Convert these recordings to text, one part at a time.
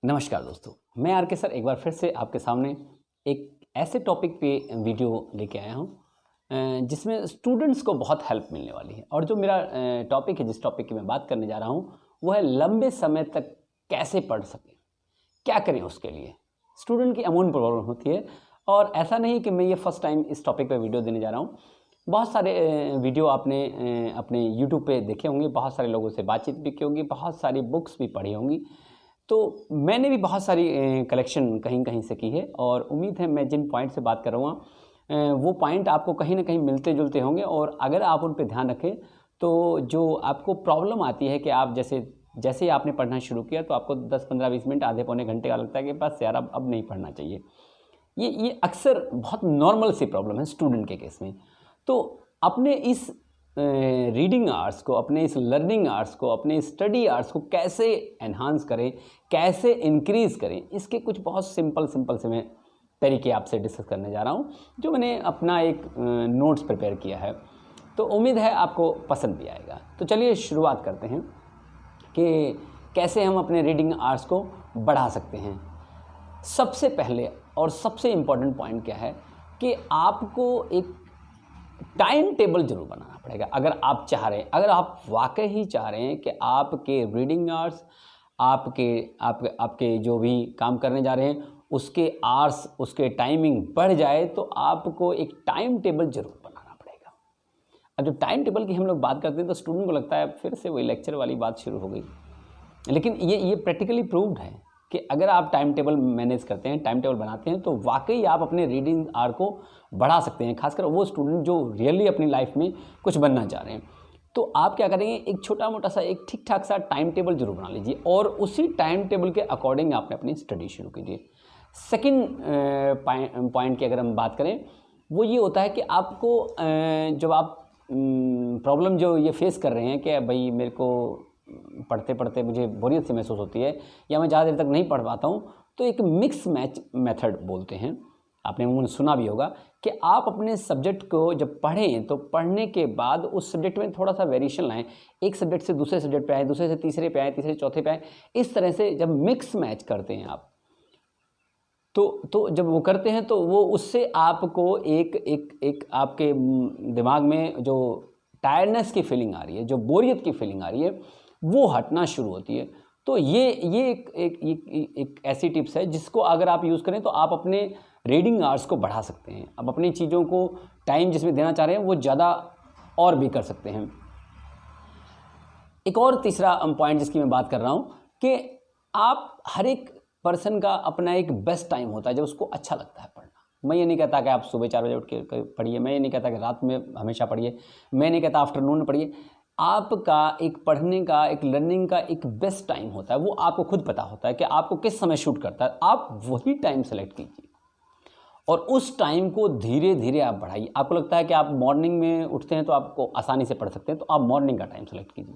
नमस्कार दोस्तों, मैं आर के सर एक बार फिर से आपके सामने एक ऐसे टॉपिक पे वीडियो लेके आया हूँ जिसमें स्टूडेंट्स को बहुत हेल्प मिलने वाली है। और जो मेरा टॉपिक है, जिस टॉपिक की मैं बात करने जा रहा हूँ, वो है लंबे समय तक कैसे पढ़ सकें, क्या करें उसके लिए। स्टूडेंट की अमूमन प्रॉब्लम होती है और ऐसा नहीं कि मैं ये फर्स्ट टाइम इस टॉपिक पे वीडियो देने जा रहा हूँ। बहुत सारे वीडियो आपने अपने यूट्यूब पे देखे होंगे, बहुत सारे लोगों से बातचीत भी की होंगी, बहुत सारी बुक्स भी पढ़ी होंगी। तो मैंने भी बहुत सारी कलेक्शन कहीं कहीं से की है और उम्मीद है मैं जिन पॉइंट से बात कर रहा हूँ वो पॉइंट आपको कहीं ना कहीं मिलते जुलते होंगे। और अगर आप उन पर ध्यान रखें तो जो आपको प्रॉब्लम आती है कि आप जैसे ही आपने पढ़ना शुरू किया तो आपको 10-15-20 मिनट, आधे पौने घंटे का लगता है कि बस यार अब नहीं पढ़ना चाहिए। ये अक्सर बहुत नॉर्मल सी प्रॉब्लम है स्टूडेंट के केस में। तो अपने इस रीडिंग आवर्स को, अपने इस लर्निंग आवर्स को, अपने स्टडी आवर्स को कैसे एनहांस करें, कैसे इंक्रीज़ करें, इसके कुछ बहुत सिंपल से मैं तरीके आपसे डिस्कस करने जा रहा हूं, जो मैंने अपना एक नोट्स प्रिपेयर किया है। तो उम्मीद है आपको पसंद भी आएगा। तो चलिए शुरुआत करते हैं कि कैसे हम अपने रीडिंग आवर्स को बढ़ा सकते हैं। सबसे पहले और सबसे इम्पॉर्टेंट पॉइंट क्या है कि आपको एक टाइम टेबल जरूर बनाना पड़ेगा। अगर आप चाह रहे हैं, अगर आप वाकई ही चाह रहे हैं कि आपके रीडिंग आवर्स, आपके जो भी काम करने जा रहे हैं उसके आवर्स, उसके टाइमिंग बढ़ जाए, तो आपको एक टाइम टेबल जरूर बनाना पड़ेगा। अब जब टाइम टेबल की हम लोग बात करते हैं तो स्टूडेंट को लगता है फिर से वही लेक्चर वाली बात शुरू हो गई, लेकिन ये प्रैक्टिकली प्रूव्ड है कि अगर आप टाइम टेबल मैनेज करते हैं, टाइम टेबल बनाते हैं, तो वाकई आप अपने रीडिंग आवर को बढ़ा सकते हैं। खासकर वो स्टूडेंट जो रियली अपनी लाइफ में कुछ बनना चाह रहे हैं। तो आप क्या करेंगे, एक छोटा मोटा सा, एक ठीक ठाक सा टाइम टेबल जरूर बना लीजिए और उसी टाइम टेबल के अकॉर्डिंग आपने अपनी स्टडी शुरू कीजिए। सेकेंड पॉइंट की अगर हम बात करें, वो ये होता है कि आपको जब आप प्रॉब्लम जो ये फेस कर रहे हैं कि भाई मेरे को पढ़ते पढ़ते मुझे बोरियत सी महसूस होती है या मैं ज़्यादा देर तक नहीं पढ़ पाता हूँ, तो एक मिक्स मैच मेथड बोलते हैं, आपने मुझे सुना भी होगा, कि आप अपने सब्जेक्ट को जब पढ़ें तो पढ़ने के बाद उस सब्जेक्ट में थोड़ा सा वेरिएशन लाएं। एक सब्जेक्ट से दूसरे सब्जेक्ट पे आए, दूसरे से तीसरे पे आए, तीसरे चौथे पे आए। इस तरह से जब मिक्स मैच करते हैं आप तो जब वो करते हैं तो वो उससे आपको एक आपके दिमाग में जो टायर्डनेस की फीलिंग आ रही है, जो बोरियत की फीलिंग आ रही है, वो हटना शुरू होती है। तो ये एक ऐसी टिप्स है जिसको अगर आप यूज़ करें तो आप अपने रीडिंग आवर्स को बढ़ा सकते हैं। अब अपनी चीज़ों को टाइम जिसमें देना चाह रहे हैं वो ज़्यादा और भी कर सकते हैं। एक और तीसरा पॉइंट जिसकी मैं बात कर रहा हूँ कि आप हर एक पर्सन का अपना एक बेस्ट टाइम होता है जब उसको अच्छा लगता है पढ़ना। मैं ये नहीं कहता कि आप सुबह 4 बजे उठ के पढ़िए, मैं ये नहीं कहता कि रात में हमेशा पढ़िए, मैं नहीं कहता आफ्टरनून में पढ़िए। आपका एक पढ़ने का, एक लर्निंग का एक बेस्ट टाइम होता है, वो आपको खुद पता होता है कि आपको किस समय शूट करता है। आप वही टाइम सेलेक्ट कीजिए और उस टाइम को धीरे धीरे आप बढ़ाइए। आपको लगता है कि आप मॉर्निंग में उठते हैं तो आपको आसानी से पढ़ सकते हैं, तो आप मॉर्निंग का टाइम सेलेक्ट कीजिए।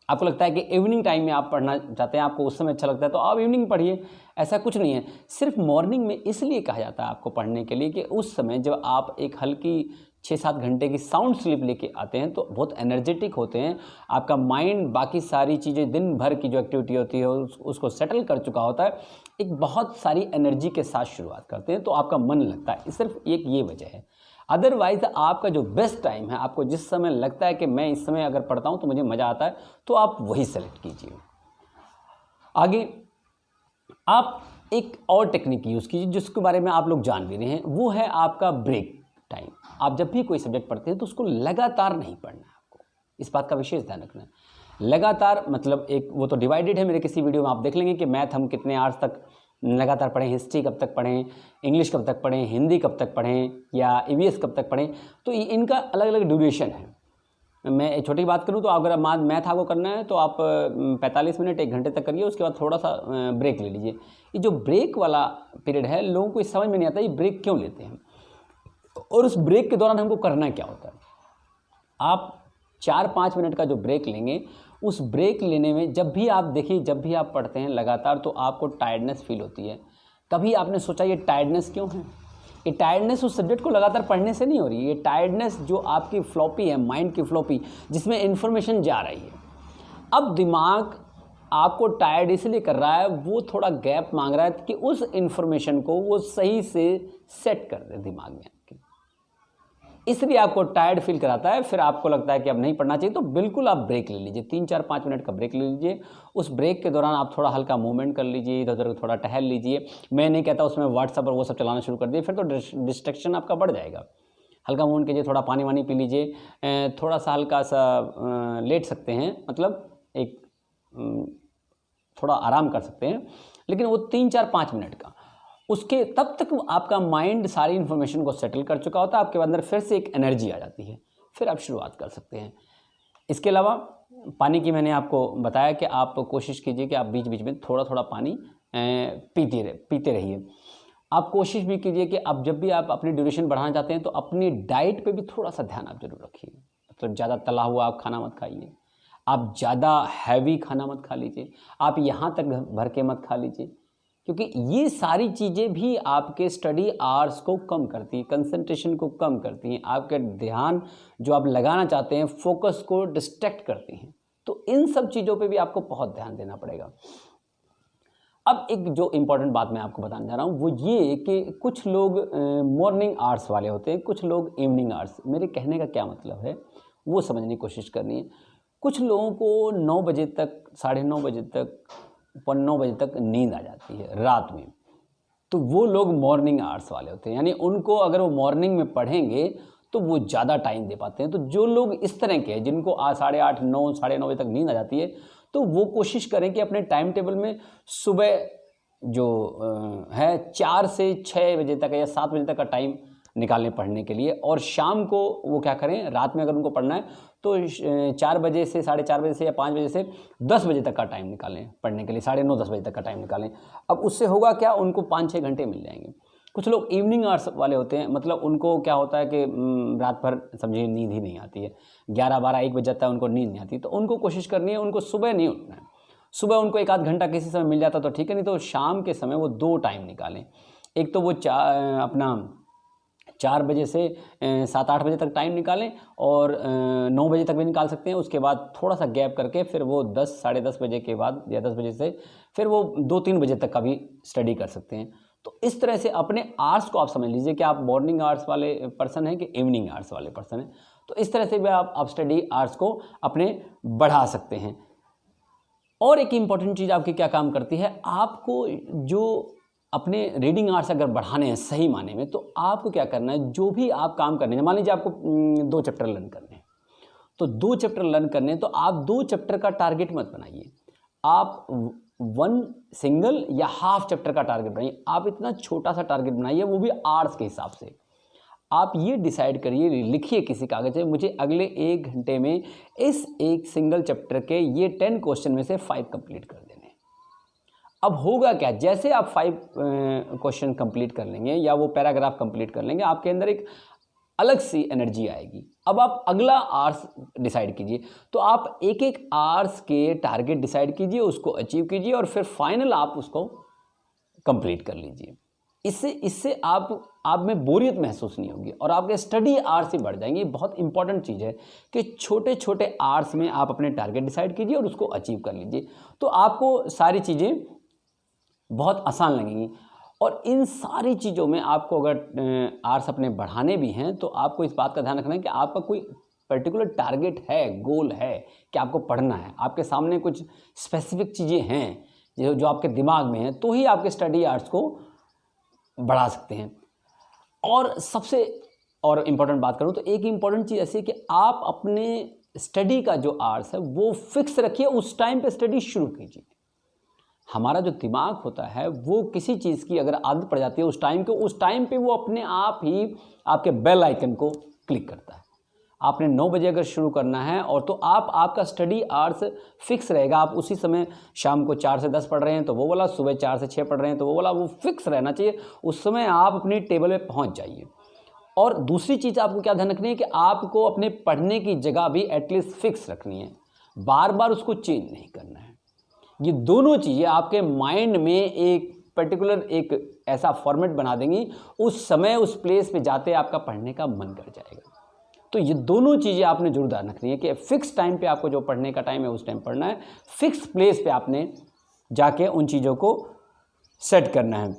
आपको लगता है कि इवनिंग टाइम में आप पढ़ना चाहते हैं, आपको उस समय अच्छा लगता है, तो आप इवनिंग पढ़िए। ऐसा कुछ नहीं है। सिर्फ मॉर्निंग में इसलिए कहा जाता है आपको पढ़ने के लिए कि उस समय जब आप एक हल्की 6-7 घंटे की साउंड स्लीप लेके आते हैं तो बहुत एनर्जेटिक होते हैं। आपका माइंड बाकी सारी चीज़ें, दिन भर की जो एक्टिविटी होती है उसको सेटल कर चुका होता है, एक बहुत सारी एनर्जी के साथ शुरुआत करते हैं, तो आपका मन लगता है। सिर्फ एक ये वजह है। अदरवाइज आपका जो बेस्ट टाइम है, आपको जिस समय लगता है कि मैं इस समय अगर पढ़ता हूँ तो मुझे मज़ा आता है, तो आप वही सेलेक्ट कीजिए। आगे आप एक और टेक्निक यूज़ कीजिए जिसके बारे में आप लोग जान भी रहे हैं, वो है आपका ब्रेक टाइम। आप जब भी कोई सब्जेक्ट पढ़ते हैं तो उसको लगातार नहीं पढ़ना है, आपको इस बात का विशेष ध्यान रखना है। लगातार मतलब एक वो तो डिवाइडेड है, मेरे किसी वीडियो में आप देख लेंगे कि मैथ हम कितने आवर्स तक लगातार पढ़ें, हिस्ट्री कब तक पढ़ें, इंग्लिश कब तक पढ़ें, हिंदी कब तक पढ़ें या ईवीएस कब तक पढ़ें। तो इनका अलग अलग ड्यूरेशन है। मैं एक छोटी बात करूं तो अगर मैथ आपको करना है तो आप 45 मिनट 1 घंटे तक करिए, उसके बाद थोड़ा सा ब्रेक ले लीजिए। ये जो ब्रेक वाला पीरियड है, लोगों को समझ में नहीं आता ये ब्रेक क्यों लेते हैं और उस ब्रेक के दौरान हमको करना क्या होता है। आप 4-5 मिनट का जो ब्रेक लेंगे, उस ब्रेक लेने में जब भी आप देखिए, जब भी आप पढ़ते हैं लगातार तो आपको टायर्डनेस फील होती है। कभी आपने सोचा ये टायर्डनेस क्यों है? ये टायर्डनेस उस सब्जेक्ट को लगातार पढ़ने से नहीं हो रही है। ये टायर्डनेस जो आपकी फ्लॉपी है, माइंड की फ्लॉपी, जिसमें इन्फॉर्मेशन जा रही है। अब दिमाग आपको टायर्ड इसलिए कर रहा है, वो थोड़ा गैप मांग रहा है कि उस इन्फॉर्मेशन को वो सही से सेट कर दे दिमाग में आपके, इसलिए आपको टायर्ड फील कराता है। फिर आपको लगता है कि अब नहीं पढ़ना चाहिए, तो बिल्कुल आप ब्रेक ले लीजिए, 3-4-5 मिनट का ब्रेक ले लीजिए। उस ब्रेक के दौरान आप थोड़ा हल्का मूवमेंट कर लीजिए, इधर उधर थोड़ा टहल लीजिए। मैं नहीं कहता उसमें व्हाट्सएप और वो सब चलाना शुरू कर दिए, फिर तो डिस्ट्रैक्शन आपका बढ़ जाएगा। हल्का मूवमेंट कीजिए, थोड़ा पानी वानी पी लीजिए, थोड़ा सा हल्का सा लेट सकते हैं, मतलब एक थोड़ा आराम कर सकते हैं, लेकिन वो 3-4-5 मिनट का। उसके तब तक आपका माइंड सारी इन्फॉर्मेशन को सेटल कर चुका होता है, आपके अंदर फिर से एक एनर्जी आ जाती है, फिर आप शुरुआत कर सकते हैं। इसके अलावा पानी की मैंने आपको बताया कि आप कोशिश कीजिए कि आप बीच बीच में थोड़ा थोड़ा पानी पीते रहिए। आप कोशिश भी कीजिए कि आप जब भी आप अपनी ड्यूरेशन बढ़ाना चाहते हैं तो अपनी डाइट पे भी थोड़ा सा ध्यान आप जरूर रखिए। मतलब ज़्यादा तला हुआ आप खाना मत खाइए, आप ज़्यादा हैवी खाना मत खा लीजिए, आप यहाँ तक भर के मत खा लीजिए, क्योंकि ये सारी चीज़ें भी आपके स्टडी आवर्स को कम करती हैं, कंसंट्रेशन को कम करती हैं, आपके ध्यान जो आप लगाना चाहते हैं फोकस को डिस्ट्रैक्ट करती हैं। तो इन सब चीज़ों पे भी आपको बहुत ध्यान देना पड़ेगा। अब एक जो इम्पोर्टेंट बात मैं आपको बताने जा रहा हूँ वो ये कि कुछ लोग मॉर्निंग आवर्स वाले होते हैं, कुछ लोग इवनिंग आवर्स। मेरे कहने का क्या मतलब है वो समझने की कोशिश करनी है। कुछ लोगों को 9 बजे तक, 9:30 बजे तक, 9 बजे तक नींद आ जाती है रात में, तो वो लोग मॉर्निंग आवर्स वाले होते हैं। यानी उनको अगर वो मॉर्निंग में पढ़ेंगे तो वो ज़्यादा टाइम दे पाते हैं। तो जो लोग इस तरह के हैं जिनको 8:30, 9, 9:30 बजे तक नींद आ जाती है, तो वो कोशिश करें कि अपने टाइम टेबल में सुबह जो है 4 से 6 बजे तक या 7 बजे तक का टाइम निकालें पढ़ने के लिए, और शाम को वो क्या करें, रात में अगर उनको पढ़ना है तो 4 बजे से 4:30 बजे से या 5 बजे से 10 बजे तक का टाइम निकालें पढ़ने के लिए, 9:30 10 बजे तक का टाइम निकालें। अब उससे होगा क्या, उनको 5-6 घंटे मिल जाएंगे। कुछ लोग इवनिंग आवर्स वाले होते हैं, मतलब उनको क्या होता है कि रात भर समझिए नींद ही नहीं आती है, 11-12-1 बज जाता है, उनको नींद नहीं आती। तो उनको कोशिश करनी है उनको सुबह नहीं उठना है। सुबह उनको 1-आध घंटा किसी समय मिल जाता तो ठीक है, नहीं तो शाम के समय वो 2 टाइम निकालें। एक तो वो अपना 4 बजे से 7-8 बजे तक टाइम निकालें, और 9 बजे तक भी निकाल सकते हैं। उसके बाद थोड़ा सा गैप करके फिर वो 10, 10:30 बजे के बाद या 10 बजे से फिर वो 2-3 बजे तक का भी स्टडी कर सकते हैं। तो इस तरह से अपने आवर्स को आप समझ लीजिए कि आप मॉर्निंग आवर्स वाले पर्सन हैं कि इवनिंग आवर्स वाले पर्सन हैं। तो इस तरह से भी आप स्टडी आवर्स को अपने बढ़ा सकते हैं। और एक इम्पॉर्टेंट चीज़ आपकी क्या काम करती है, आपको जो अपने रीडिंग आवर्स अगर बढ़ाने हैं सही माने में, तो आपको क्या करना है, जो भी आप काम करने हैं, मान लीजिए आपको 2 चैप्टर लर्न करने हैं, तो 2 चैप्टर लर्न करने हैं, तो आप 2 चैप्टर का टारगेट मत बनाइए, आप 1 सिंगल या हाफ चैप्टर का टारगेट बनाइए। आप इतना छोटा सा टारगेट बनाइए, वो भी आवर्स के हिसाब से। आप ये डिसाइड करिए, लिखिए किसी कागज में, मुझे अगले 1 घंटे में इस एक सिंगल चैप्टर के ये 10 क्वेश्चन में से 5 कंप्लीट कर देने। अब होगा क्या, जैसे आप 5 क्वेश्चन कंप्लीट कर लेंगे या वो पैराग्राफ कंप्लीट कर लेंगे, आपके अंदर एक अलग सी एनर्जी आएगी। अब आप अगला आवर्स डिसाइड कीजिए, तो आप एक आवर्स के टारगेट डिसाइड कीजिए, उसको अचीव कीजिए, और फिर फाइनल आप उसको कंप्लीट कर लीजिए। इससे आप में बोरियत महसूस नहीं होगी और आपके स्टडी आवर्स ही बढ़ जाएंगे। बहुत इंपॉर्टेंट चीज़ है कि छोटे छोटे आवर्स में आप अपने टारगेट डिसाइड कीजिए और उसको अचीव कर लीजिए, तो आपको सारी चीज़ें बहुत आसान लगेंगी। और इन सारी चीज़ों में आपको अगर आवर्स अपने बढ़ाने भी हैं, तो आपको इस बात का ध्यान रखना है कि आपका कोई पर्टिकुलर टारगेट है, गोल है कि आपको पढ़ना है, आपके सामने कुछ स्पेसिफिक चीज़ें हैं जो आपके दिमाग में हैं, तो ही आपके स्टडी आवर्स को बढ़ा सकते हैं। और सबसे और इम्पोर्टेंट बात करूं तो एक इम्पॉर्टेंट चीज़ ऐसी है कि आप अपने स्टडी का जो आवर्स है वो फिक्स रखिए, उस टाइम पे स्टडी शुरू कीजिए। हमारा जो दिमाग होता है वो किसी चीज़ की अगर आदत पड़ जाती है उस टाइम पे वो अपने आप ही आपके बेल आइकन को क्लिक करता है। आपने 9 बजे अगर शुरू करना है और तो आपका स्टडी आवर्स फिक्स रहेगा, आप उसी समय शाम को 4 से 10 पढ़ रहे हैं तो वो वाला, सुबह 4 से 6 पढ़ रहे हैं तो वो वाला, वो फिक्स रहना चाहिए। उस समय आप अपनी टेबल पे पहुंच जाइए। और दूसरी चीज़ आपको क्या ध्यान रखनी है कि आपको अपने पढ़ने की जगह भी एटलीस्ट फिक्स रखनी है, बार बार उसको चेंज नहीं करना है। ये दोनों चीज़ें आपके माइंड में एक पर्टिकुलर एक ऐसा फॉर्मेट बना देंगी, उस समय उस प्लेस पे जाते आपका पढ़ने का मन कर जाएगा। तो ये दोनों चीज़ें आपने जरूर ध्यान रखनी है कि फिक्स टाइम पे आपको जो पढ़ने का टाइम है उस टाइम पढ़ना है, फिक्स प्लेस पे आपने जाके उन चीज़ों को सेट करना है।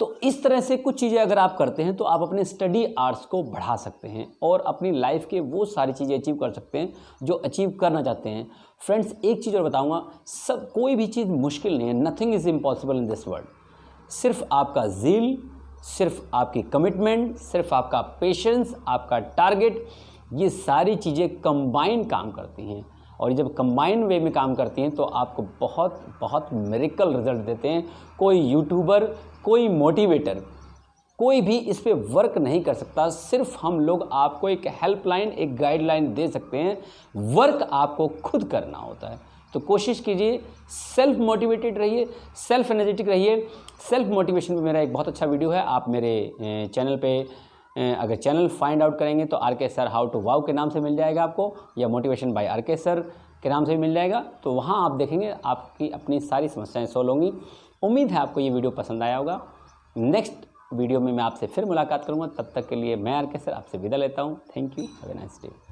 तो इस तरह से कुछ चीज़ें अगर आप करते हैं तो आप अपने स्टडी आवर्स को बढ़ा सकते हैं और अपनी लाइफ के वो सारी चीज़ें अचीव कर सकते हैं जो अचीव करना चाहते हैं। फ्रेंड्स, एक चीज़ और बताऊंगा, सब कोई भी चीज़ मुश्किल नहीं है, nothing is impossible in this world. सिर्फ आपका ज़ील, सिर्फ आपकी कमिटमेंट, सिर्फ आपका पेशेंस, आपका टारगेट, ये सारी चीज़ें कंबाइन काम करती हैं और जब कंबाइन वे में काम करती हैं तो आपको बहुत बहुत मिरेकल रिजल्ट देते हैं। कोई यूट्यूबर, कोई मोटिवेटर, कोई भी इस पे वर्क नहीं कर सकता। सिर्फ हम लोग आपको एक हेल्पलाइन, एक गाइडलाइन दे सकते हैं, वर्क आपको खुद करना होता है। तो कोशिश कीजिए, सेल्फ मोटिवेटेड रहिए, सेल्फ एनर्जेटिक रहिए। सेल्फ मोटिवेशन पे मेरा एक बहुत अच्छा वीडियो है, आप मेरे चैनल पे अगर चैनल फाइंड आउट करेंगे तो आर के सर हाउ टू वाव के नाम से मिल जाएगा आपको, या मोटिवेशन बाय आर के सर के नाम से भी मिल जाएगा। तो वहाँ आप देखेंगे आपकी अपनी सारी समस्याएं सॉल्व होंगी। उम्मीद है आपको ये वीडियो पसंद आया होगा। नेक्स्ट वीडियो में मैं आपसे फिर मुलाकात करूँगा, तब तक के लिए मैं आर के सर आपसे विदा लेता हूँ। Thank you, have a nice day.